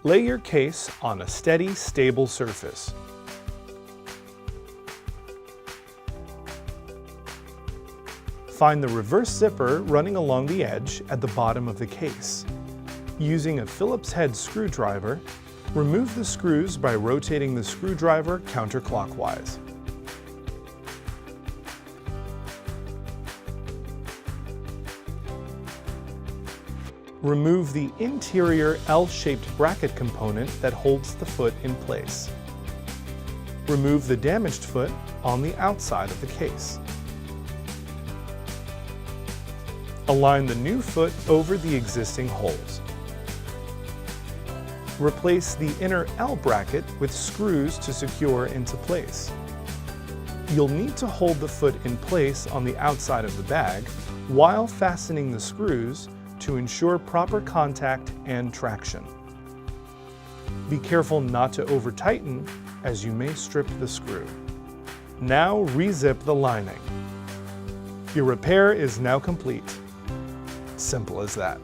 Lay your case on a steady, stable surface. Find the reverse zipper running along the edge at the bottom of the case. Using a Phillips head screwdriver, remove the screws by rotating the screwdriver counterclockwise. Remove the interior L-shaped bracket component that holds the foot in place. Remove the damaged foot on the outside of the case. Align the new foot over the existing holes. Replace the inner L bracket with screws to secure into place. You'll need to hold the foot in place on the outside of the bag while fastening the screws to ensure proper contact and traction. Be careful not to over-tighten, as you may strip the screw. Now rezip the lining. Your repair is now complete. Simple as that.